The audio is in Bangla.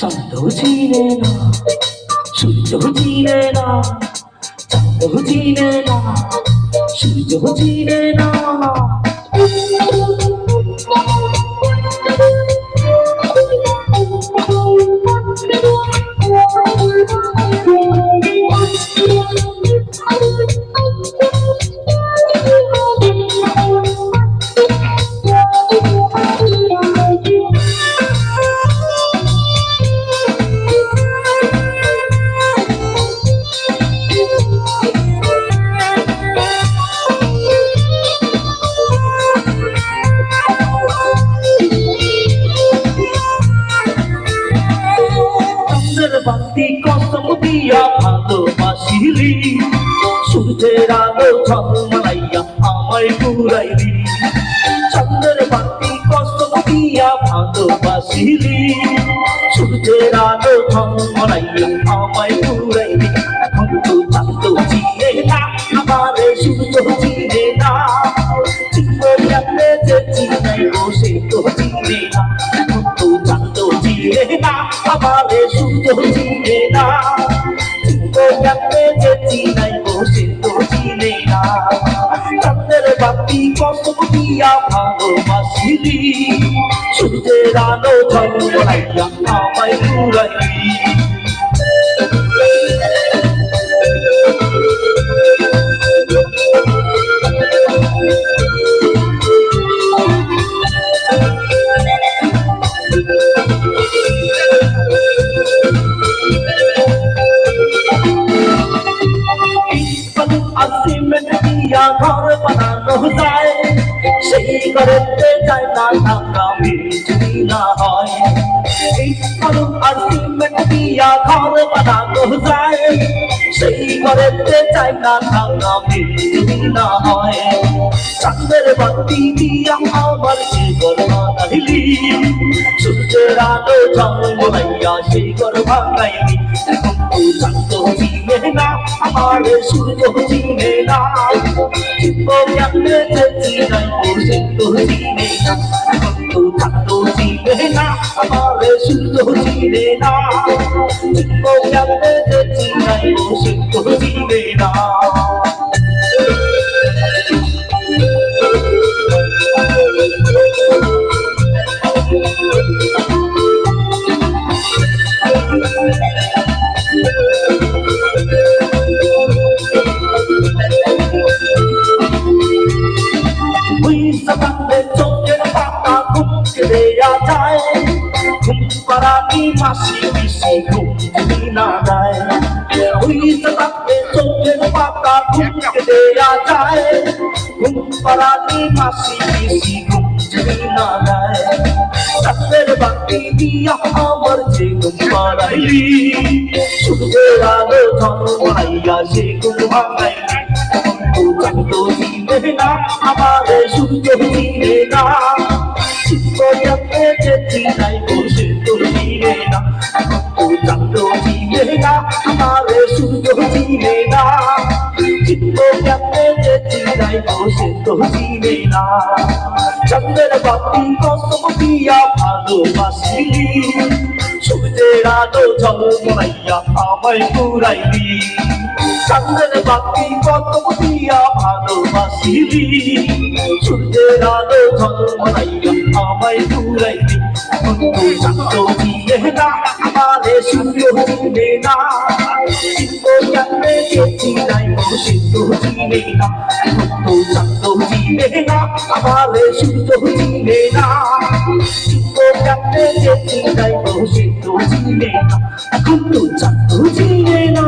চাঁদ চিনে না, সূর্য চিনে না, চাঁদ চিনে না, সূর্য চিনে না। বাতি কসম দিয়া ভালোবাসিলি, সূর্যের আলো ঝলমাইয়া আমায় পুরাইলি। চন্দ্রের বাতি কসম দিয়া ভালোবাসিলি, সূর্যের আলো ঝলমাইয়া আমায় পুরাইলি। এখন তো চাঁদ চিনে না, আমার সূর্য চিনে না, চিন্ময়াতে যে চিনাইব সে তো চিনে না। এখন তো চাঁদ চিনে না, আমার সূর্য চিনে না, চিন্ময়াতে যে চিনাইব সে তো চিনে না। চাঁদের বাতি কসম দিয়া ভালোবাসিলি, সূর্যের আলো ঝলমাইয়া আমায় পুরাইলি। ঘর বানানো যায়, সেই ঘরেতে যায় না ঢাকা বিজলি না হয়। এই বালু আর সিমেন্ট দিয়া ঘর বানানো যায়, সেই ঘরেতে যায় না ঢাকা বিজলি না হয়। চাঁদের বাতি দিয়া আমার যে ঘর বানাইলি, সূর্যের আলো ঝলমাইয়া সেই ঘর ভাঙাইলি। এখন তো চাঁদ চিনে না, আমার সূর্য চিনে না, চিন্ময়াতে যে চিনাইব সে তো চিনে না। এখন তো চাঁদ চিনে না, আমার সূর্য চিনে না, চিন্ময়াতে যে চিনাইব সে তো চিনে না। চোখের পাতা ঘুমকে দেয়া যায়, ঘুম পাড়ানি মাসি মিশি ঘুম যদি না যায়। ওই সকালে চোখের পাতা ঘুমকে দেয়া যায়, ঘুম পাড়ানি মাসি মিশি ঘুম যদি না যায়। চাঁদের বাতি দিয়া আমার যে ঘুম পাড়াইলি, সূর্যের আলো ঝলমাইয়া সে ঘুম ভাঙাইলি। চাঁদ চিনে না, আমার সূর্য চিনে না, চিন্ময়াতে যে চিনাইব সে তো চিনে না। এখন তো চাঁদ চিনে না, আমার সূর্য চিনে না, চিন্ময়াতে যে চিনাইব সে তো চিনে না। চাঁদের বাতি কসম দিয়া ভালোবাসিলি, সূর্যের আলো ঝলমাইয়া আমায় পুরাইলি। চাঁদের বাতি কসম দিয়া ভালোবাসিলি, সূর্যের আলো ঝলমাইয়া আমায় পুরাইলি। এখন তো চাঁদ চিনে না, আমার সূর্য চিনে না, চিন্ময়াতে যে চিনাইব সে তো চিনে না। এখন তো চাঁদ চিনে না, আমার সূর্য চিনে না, চিন্ময়াতে যে চিনাইব সে তো চিনে না। এখন তো চাঁদ চিনে না।